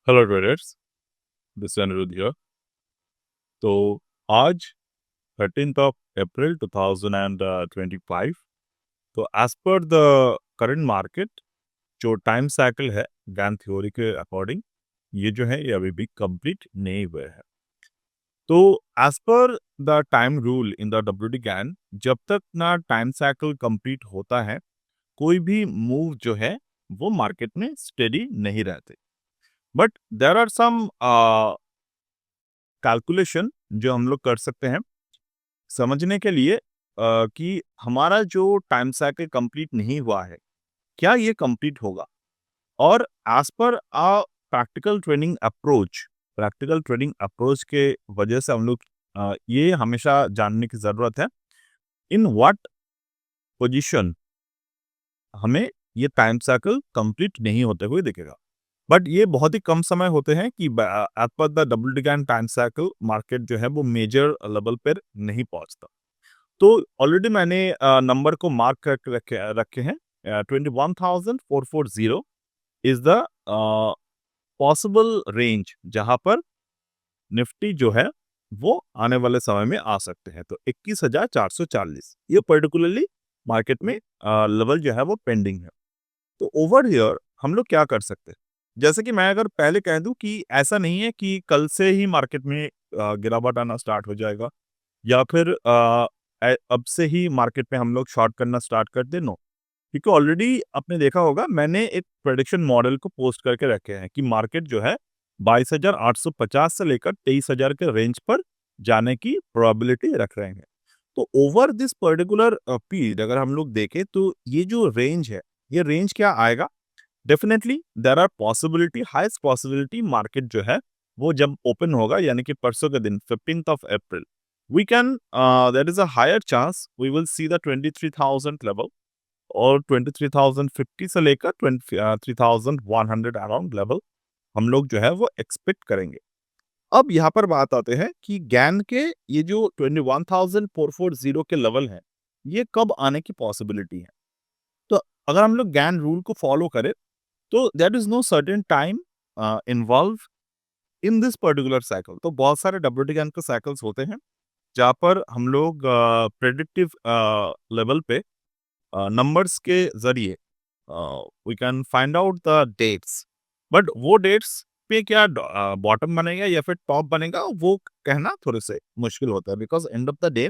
Hello traders, this is Aniruddh here. तो आज 13th of April 2025। तो as per the current market जो time cycle है गैन थ्योरी के अकॉर्डिंग, ये जो है ये अभी भी कंप्लीट नहीं हुए हैं। तो as per the time rule in the WT Gann, जब तक ना टाइम साइकिल कंप्लीट होता है, कोई भी मूव जो है वो मार्केट में स्टेडी नहीं रहते। But there are some calculation जो हम लोग कर सकते हैं समझने के लिए कि हमारा जो टाइम साइकिल कंप्लीट नहीं हुआ है, क्या ये कंप्लीट होगा। और as per practical trading approach के वजह से हम लोग ये हमेशा जानने की जरूरत है इन व्हाट पोजीशन हमें ये टाइम साइकिल कंप्लीट नहीं होते हुए दिखेगा। बट ये बहुत ही कम समय होते हैं कि एज पर द डबल डिगैन टाइम साइकिल मार्केट जो है वो मेजर लेवल पर नहीं पहुंचता। तो ऑलरेडी मैंने नंबर को मार्क करके रखे हैं। 21,440 इज द पॉसिबल रेंज जहां पर निफ्टी जो है वो आने वाले समय में आ सकते हैं। तो 21,440 ये पर्टिकुलरली मार्केट में लेवल जो है वो पेंडिंग है। तो ओवर हियर हम लोग क्या कर सकते हैं, जैसे कि मैं अगर पहले कह दूं कि ऐसा नहीं है कि कल से ही मार्केट में गिरावट आना स्टार्ट हो जाएगा, या फिर अब से ही मार्केट में हम लोग शॉर्ट करना स्टार्ट कर दें। नो, क्योंकि ऑलरेडी आपने देखा होगा मैंने एक प्रेडिक्शन मॉडल को पोस्ट करके रखे हैं कि मार्केट जो है 22,850 से लेकर 23,000 के रेंज पर जाने की प्रोबेबिलिटी रख रहे हैं। तो ओवर दिस पर्टिकुलर पीरियड अगर हम लोग देखें तो ये जो रेंज है, ये रेंज क्या आएगा। Definitely there are possibility, highest possibility market जो है वो जब ओपन होगा, यानी कि परसों के दिन 15th of April, we can there is a higher chance we will see the 23,000 level और 23,050 से लेकर 23,100 अराउंड लेवल हम लोग जो है वो एक्सपेक्ट करेंगे। अब यहाँ पर बात आते हैं कि गैन के ये जो 21,440 के लेवल है, ये कब आने की पॉसिबिलिटी है। तो अगर हम लोग गैन रूल को फॉलो करें तो there is no certain time involve in this particular cycle. तो बहुत सारे डब्ल्यूटी गैन के साइकिल्स होते हैं जहाँ पर हम लोग प्रेडिक्टिव लेवल पे नंबर्स के जरिए we can find out the dates. But वो डेट्स पे क्या बॉटम बनेगा या फिर टॉप बनेगा, वो कहना थोड़े से मुश्किल होता है, because end of the day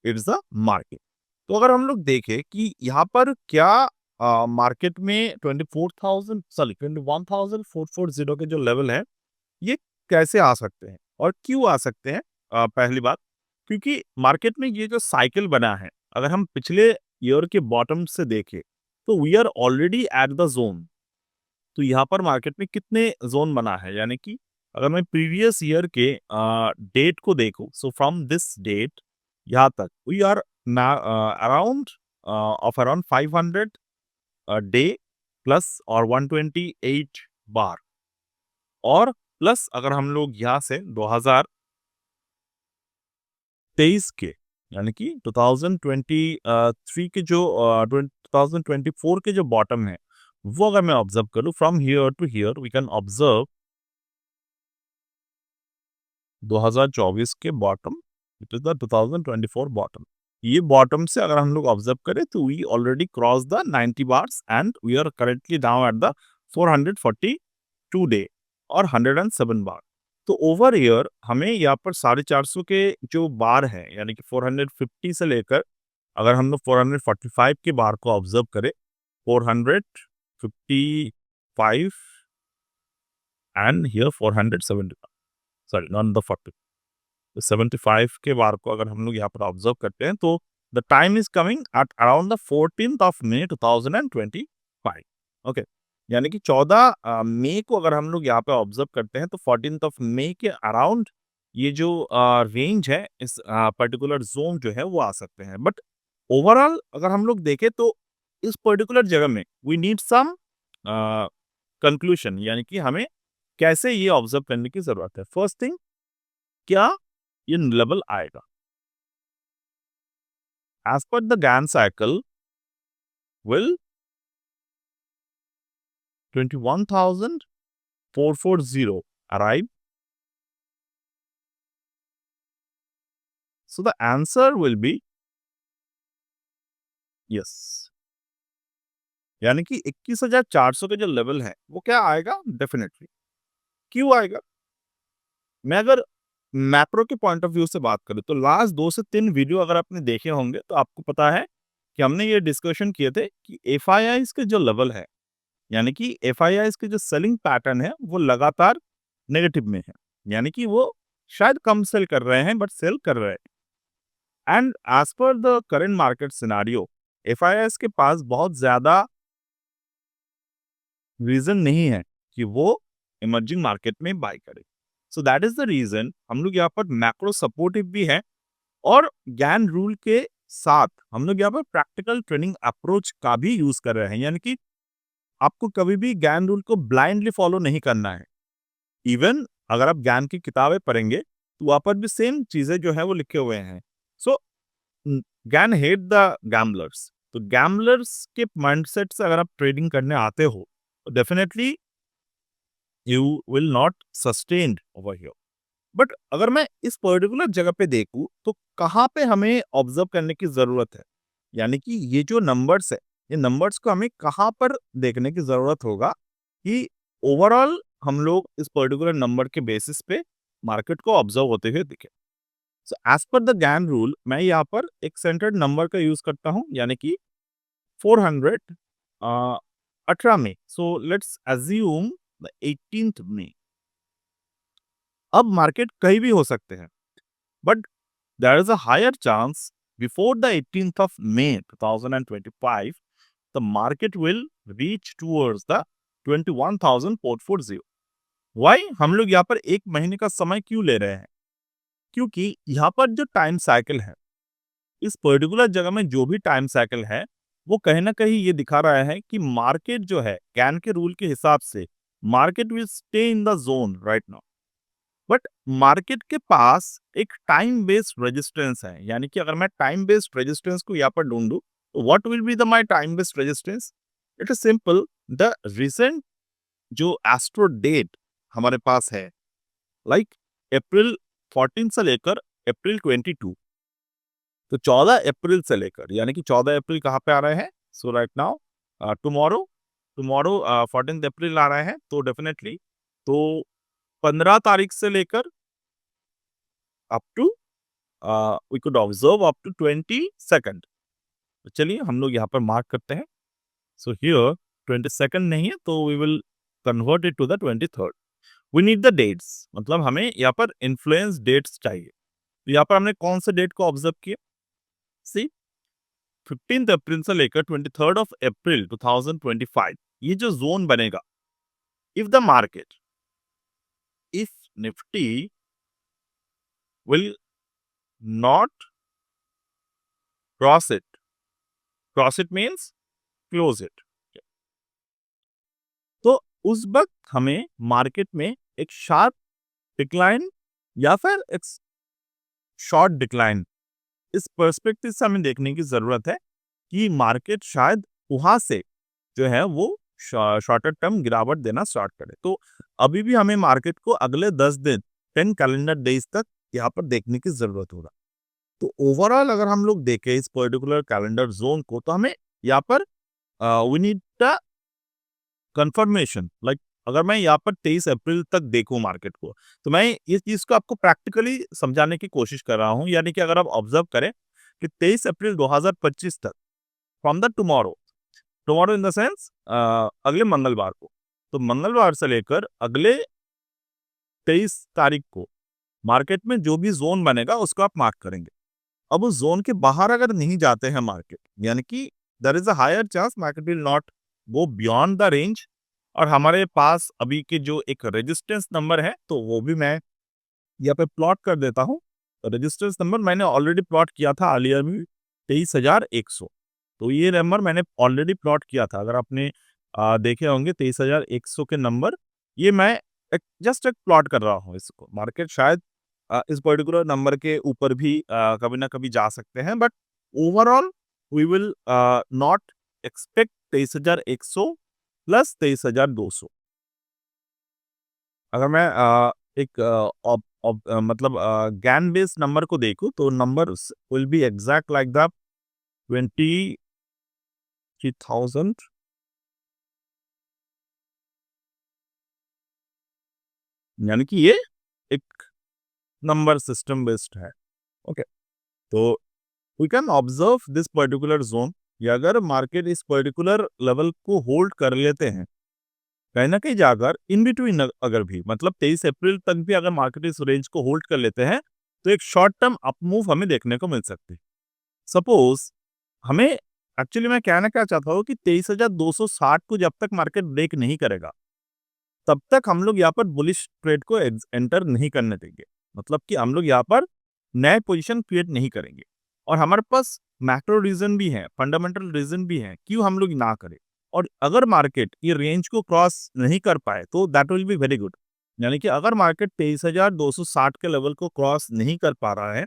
it's the market. तो अगर हम लोग देखें कि यहाँ पर क्या मार्केट में 21,440 के जो लेवल है, ये कैसे आ सकते हैं और क्यों आ सकते हैं। पहली बात, क्योंकि मार्केट में ये जो साइकिल बना है, अगर हम पिछले ईयर के बॉटम से देखें तो we are already at the zone. तो यहाँ पर मार्केट में कितने जोन बना है, यानी कि अगर मैं प्रीवियस ईयर के डेट को देखूं, सो फ्रॉम दिस डेट यहाँ तक we are around of around 500 day plus और 128 बार, और प्लस अगर हम लोग यहाँ से 2023 के, यानी कि 2023 के जो 2024 के जो बॉटम है, वो अगर मैं ऑब्जर्व करूं from here to here, we can observe 2024 के bottom, it is the 2024 bottom. ये बॉटम से अगर हम लोग ऑब्जर्व करें तो we already cross the 90 bars and we are currently now at the 442 day और 107 बार। तो ओवर ईयर हमें यहाँ पर 450 के जो बार है, यानी कि 450 से लेकर अगर हम लोग 445 के बार को ऑब्जर्व करें, 455 and here 470, sorry not the 40, 75 के बार को अगर हम लोग यहाँ पर ऑब्जर्व करते हैं तो the time is coming at around the 14th of May 2025। Okay, यानी कि 14 मई को अगर हम लोग यहाँ पे ऑब्जर्व करते हैं तो 14th ऑफ मई के अराउंड ये जो रेंज है, इस पर्टिकुलर जोन जो है वो आ सकते हैं। बट ओवरऑल अगर हम लोग देखें तो इस पर्टिकुलर जगह में वी नीड सम कंक्लूशन, यानी कि हमें कैसे ये ऑब्जर्व करने की जरूरत है। फर्स्ट थिंग, क्या ये लेवल आएगा। As per the Gann cycle will 440 arrive? So the answer will be yes. यानी कि 21,400 का जो लेवल है वो क्या आएगा? डेफिनेटली। क्यों आएगा? मैं अगर मैक्रो के पॉइंट ऑफ व्यू से बात करूँ तो लास्ट 2 से 3 वीडियो अगर आपने देखे होंगे तो आपको पता है कि हमने ये डिस्कशन किए थे कि एफआईआईज़ के जो लेवल है, यानी कि एफआईआईज़ के जो सेलिंग पैटर्न है वो लगातार नेगेटिव में है। यानी कि वो शायद कम सेल कर रहे हैं बट सेल कर रहे हैं। And as per the current market scenario FIIs के पास बहुत ज़्यादा रीज़न नहीं है कि वो इमर्जिंग मार्केट में बाय करें। So that is the reason हम लोग यहाँ पर मैक्रो सपोर्टिव भी हैं और गैन रूल के साथ हम लोग यहाँ पर प्रैक्टिकल ट्रेडिंग अप्रोच का भी यूज़ कर रहे हैं। यानी कि आपको कभी भी गैन रूल को ब्लाइंडली फॉलो नहीं करना है। इवन अगर आप ज्ञान की किताबें पढ़ेंगे तो वहाँ पर भी सेम चीज़ें जो है वो लिखे हुए हैं। सो ज्ञान हेट द गैम्बलर्स। तो गैम्बलर्स के माइंडसेट से अगर आप ट्रेडिंग करने आते हो तो definitely you will not sustained over here. But अगर मैं इस पर्टिकुलर जगह पे देखूं तो कहाँ पे हमें ऑब्जर्व करने की जरूरत है, यानी कि ये जो नंबर्स है ये नंबर्स को हमें कहाँ पर देखने की जरूरत होगा कि ओवरऑल हम लोग इस पर्टिकुलर नंबर के बेसिस पे मार्केट को ऑब्जर्व होते हुए दिखे। So as per the Gann rule मैं यहाँ पर एक सेंटर्ड नंबर का यूज करता हूँ, यानी कि 400 18 में। So let's assume the 18th में। अब मार्केट कहीं भी हो सकते हैं but there is a higher chance before the 18th of May 2025 the market will reach towards the 21,440. Why? हम लोग यहाँ पर एक महीने का समय क्यों ले रहे हैं? क्योंकि यहाँ पर जो टाइम साइकिल है, इस पर्टिकुलर जगह में जो भी टाइम साइकिल है वो कहीं ना कहीं ये दिखा रहा है कि मार्केट जो है कैन के रूल के हिसाब से market will stay in the zone right now. But market के पास एक टाइम बेस्ड रेजिस्टेंस है, यानी कि अगर मैं टाइम बेस्ड रेजिस्टेंस को यहाँ पर ढूंढूं तो what will be the my time based resistance? It is simple, the recent जो एस्ट्रो डेट हमारे पास है, लाइक अप्रैल 14 से लेकर अप्रैल 22। तो 14 अप्रैल से लेकर, यानी कि 14 अप्रैल कहाँ पे आ रहे हैं? So right now tomorrow tomorrow 14 April आ रहा है तो डेफिनेटली तो 15 तारीख से लेकर up to we could observe up to 22nd। तो चलिए हम लोग यहाँ पर मार्क करते हैं। सो हियर 22nd नहीं है तो we will convert it to the 23rd। We need the dates, मतलब हमें यहाँ पर इन्फ्लुएंस डेट्स चाहिए। तो यहाँ पर हमने कौन से डेट को ऑब्जर्व किया? सी 15 अप्रैल से लेकर 23rd ऑफ अप्रैल 2025 ये जो जोन बनेगा, if the market, if Nifty will not cross it means close it, तो उस वक्त हमें मार्केट में एक शार्प डिक्लाइन या फिर एक शॉर्ट डिक्लाइन, इस पर्सपेक्टिव से हमें देखने की जरूरत है कि मार्केट शायद वहां से जो है वो शॉर्टर टर्म गिरावट देना स्टार्ट करे। तो अभी भी हमें मार्केट को अगले 10 दिन 10 कैलेंडर डेज तक यहाँ पर देखने की जरूरत होगा। तो ओवरऑल अगर हम लोग देखें इस पर्टिकुलर कैलेंडर जोन को तो हमें यहाँ पर we need the confirmation, like अगर मैं यहाँ पर 23 अप्रैल तक देखूं मार्केट को तो मैं इस चीज को आपको प्रैक्टिकली समझाने की कोशिश कर रहा हूं। यानी कि अगर आप ऑब्जर्व करें कि 23 अप्रैल 2025 तक, from the tomorrow, tomorrow in the sense अगले मंगलवार को, तो मंगलवार से लेकर अगले 23 तारीख को मार्केट में जो भी जोन बनेगा उसको आप मार्क करेंगे। अब उस जोन के बाहर अगर नहीं जाते हैं मार्केट, यानी कि there is a higher chance market will not go beyond the range, और हमारे पास अभी के जो एक रेजिस्टेंस नंबर है तो वो भी मैं यहाँ पे प्लॉट कर देता हूँ। रेजिस्टेंस नंबर मैंने ऑलरेडी प्लॉट किया था अर्लियर में 23,100। तो ये नंबर मैंने ऑलरेडी प्लॉट किया था, अगर आपने देखे होंगे 23,100 के नंबर, ये मैं जस्ट एक प्लॉट कर रहा हूँ इसको। मार्केट शायद इस पर्टिकुलर नंबर के ऊपर भी कभी ना कभी जा सकते हैं but overall we will not expect 23,100 plus 23,200। अगर मैं एक मतलब गैन बेस्ड नंबर को देखूं तो number will be exact like the 23,000, यानी कि ये एक नंबर सिस्टम बेस्ड है। ओके, तो we can observe this particular zone. या अगर मार्केट इस पर्टिकुलर लेवल को होल्ड कर लेते हैं, कहीं ना कहीं जाकर इन बिटवीन अगर भी मतलब 23 अप्रैल तक भी अगर मार्केट इस रेंज को होल्ड कर लेते हैं, तो एक शॉर्ट टर्म अप मूव हमें देखने को मिल सकती है। सपोज हमें एक्चुअली मैं कहना क्या चाहता हूँ कि 23,260 को जब तक मार्केट ब्रेक नहीं करेगा, तब तक हम लोग यहाँ पर बुलिश ट्रेड को एंटर नहीं करने देंगे। मतलब कि हम लोग यहाँ पर नए पोजीशन क्रिएट नहीं करेंगे। और हमारे पास मैक्रो रीजन भी है, फंडामेंटल रीजन भी है क्यों हम लोग ना करें। और अगर मार्केट ये रेंज को क्रॉस नहीं कर पाए तो that will be very good. यानी कि अगर मार्केट 23,260 के लेवल को क्रॉस नहीं कर पा रहा है,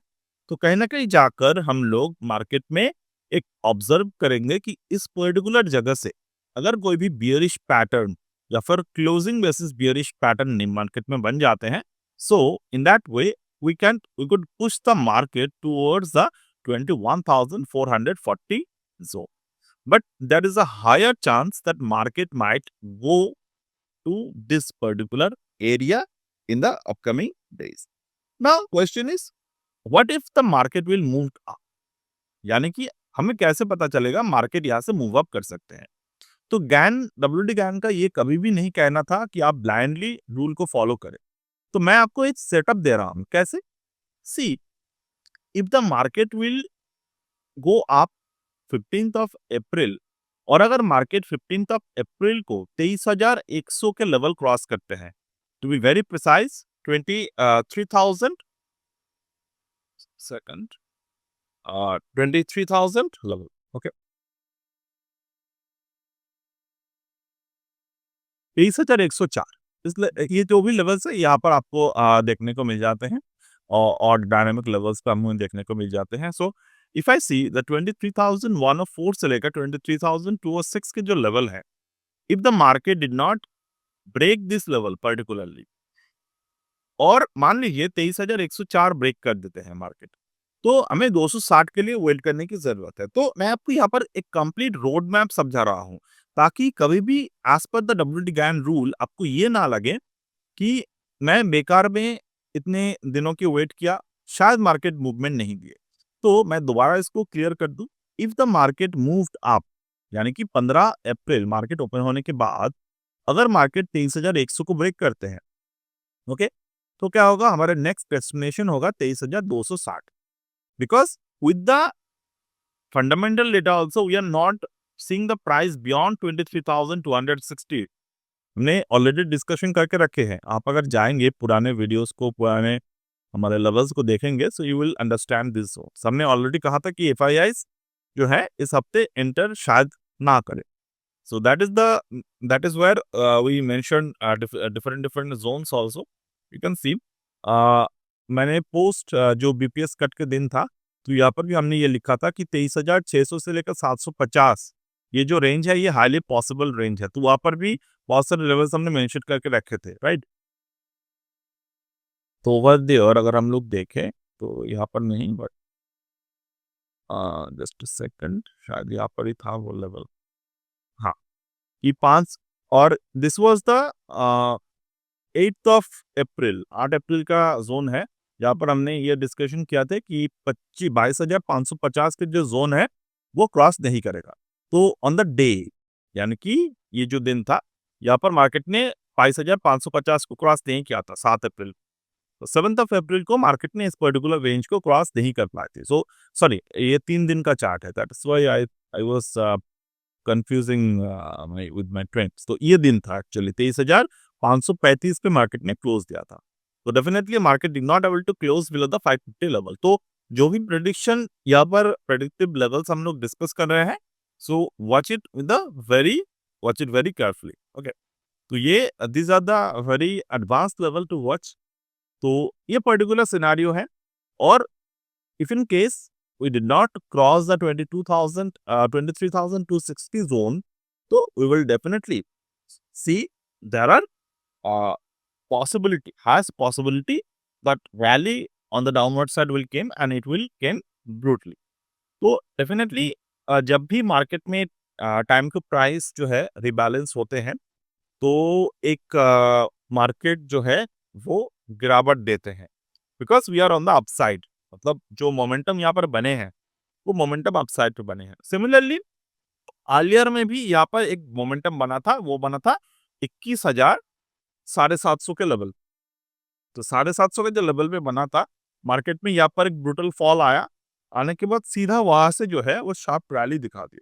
तो कहीं ना कहीं जाकर हम लोग मार्केट में एक ऑब्जर्व करेंगे कि इस पर्टिकुलर जगह से अगर कोई भी बियरिश पैटर्न या फिर closing basis bearish pattern market में बन जाते हैं, so in that way we could push the market towards the 21,440 zone. But there is a higher chance that market might go to this particular area in the upcoming days. Now question is, what if the market will move up? यानी कि हमें कैसे पता चलेगा market यहाँ से move up कर सकते हैं। तो गैन डब्ल्यूडी गैन का ये कभी भी नहीं कहना था कि आप ब्लाइंडली रूल को फॉलो करें। तो मैं आपको एक सेटअप दे रहा हूं कैसे। See, if the market will go up 15th of April, और अगर मार्केट 15th ऑफ अप्रैल को 23,100 के लेवल क्रॉस करते हैं, to be very precise 23,000 second 23,000 level. Okay, 23,104, इसलिए ये जो भी लेवल्स है यहाँ पर आपको देखने को मिल जाते हैं। और डायनामिक लेवल्स पे हमें देखने को मिल जाते हैं। So if I see the 23,104 से लेकर 23,206 के जो लेवल है, if the market did not break this level particularly, और मान लीजिए 23,104 ब्रेक कर देते हैं मार्केट, तो हमें 260 के लिए वेट करने की जरूरत है। तो मैं आपको यहाँ पर एक कंप्लीट रोड मैप समझा रहा हूँ, ताकि कभी भी as per the W gain rule आपको ये ना लगे कि मैं बेकार में इतने दिनों की वेट किया, शायद मार्केट मूवमेंट नहीं दिए। तो मैं दोबारा इसको क्लियर कर दूं। If the market moved up, यानी कि 15 अप्रैल मार्केट ओपन होने के बाद अगर मार्केट 23,100 को ब्रेक करते हैं, ओके, तो क्या होगा, हमारा नेक्स्ट डेस्टिनेशन होगा 23,260। Because with the fundamental data also we are not seeing the price beyond 23,260। हमने ऑलरेडी डिस्कशन करके रखे हैं। आप अगर जाएंगे पुराने वीडियोस को, पुराने हमारे लेवल्स को देखेंगे, so you will understand this. हमने ऑलरेडी कहा था कि एफआईआईस जो है इस हफ्ते एंटर शायद ना करे। So that is where we mention different different zones also. You can see मैंने पोस्ट जो बीपीएस कट के दिन था, तो यहाँ पर भी हमने ये लिखा था कि 23,600 से लेकर 750 ये जो रेंज है ये हाईली पॉसिबल रेंज है। तो वहां पर भी बहुत सारे लेवल्स हमने मेंशन करके रखे थे, राइट। तो ओवर देयर अगर हम लोग देखें तो यहाँ पर नहीं, बट जस्ट सेकंड, शायद यहाँ पर ही था वो लेवल। हाँ, ये 5, और this was the 8th of April, 8 अप्रैल का जोन है, जहाँ पर हमने ये डिस्कशन किया था कि 22,550 के जो जोन है वो क्रॉस नहीं करेगा। तो ऑन द डे, यानी कि ये जो दिन था, यहाँ पर मार्केट ने 22,550 को क्रॉस नहीं किया था 7 अप्रैल। तो 7th ऑफ अप्रैल को मार्केट ने इस पर्टिकुलर रेंज को क्रॉस नहीं कर पाए थे। सो सॉरी, ये 3 दिन का चार्ट है, that is why I was confusing with my trends. तो ये दिन था एक्चुअली 23,535 पे मार्केट ने क्लोज दिया था। तो definitely market did not able to close below the 550 level. तो जो भी प्रेडिक्शन यहाँ पर प्रेडिक्टिव लेवल्स हम लोग डिस्कस कर रहे हैं, so watch it very carefully. Okay, तो ये these are the very advance level to watch. तो ये पर्टिकुलर सिनारियो है। और if in case we did not cross the 23,260 zone, so we will definitely see there are has possibility that rally on the downward side will came and it will came brutally. तो definitely जब भी market में time के price जो है rebalance होते हैं तो एक मार्केट जो है वो गिरावट देते हैं because we are on the upside, मतलब जो मोमेंटम यहाँ पर बने हैं वो मोमेंटम अपसाइड पे बने हैं। सिमिलरली आलियर में भी यहाँ पर एक मोमेंटम बना था, वो बना था 21,750 के लेवल। तो 750 के जो लेवल पे बना था मार्केट में, यहाँ पर एक ब्रूटल फॉल आया, आने के बाद सीधा वहां से जो है वो शार्प रैली दिखा दी।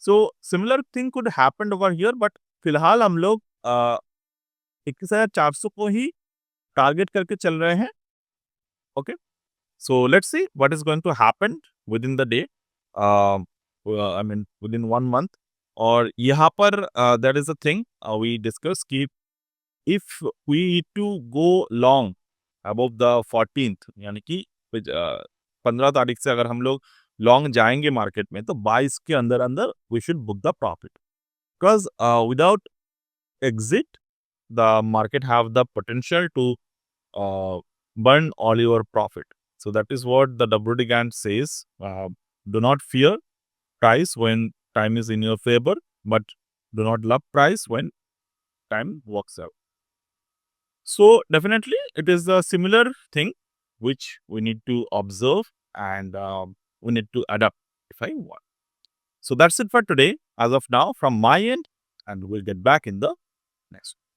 So similar thing could happen over here, but फिलहाल हम लोग 21,400 को ही टारगेट करके चल रहे हैं। Okay, so let's see what is going to happen within the day, I mean within 1 month. और यहाँ पर that is a thing we discuss कि if we need to go long above the 14th, यानी कि 15 तारीख से अगर हम लोग लॉन्ग जाएंगे मार्केट में तो 22 के अंदर अंदर we should book the profit, because without exit the market have the potential to burn all your profit. So that is what the WD Gantt says. Do not fear price when time is in your favor, but do not love price when time works out. So definitely it is a similar thing which we need to observe and we need to adapt if I want. So that's it for today as of now from my end, and we'll get back in the next one.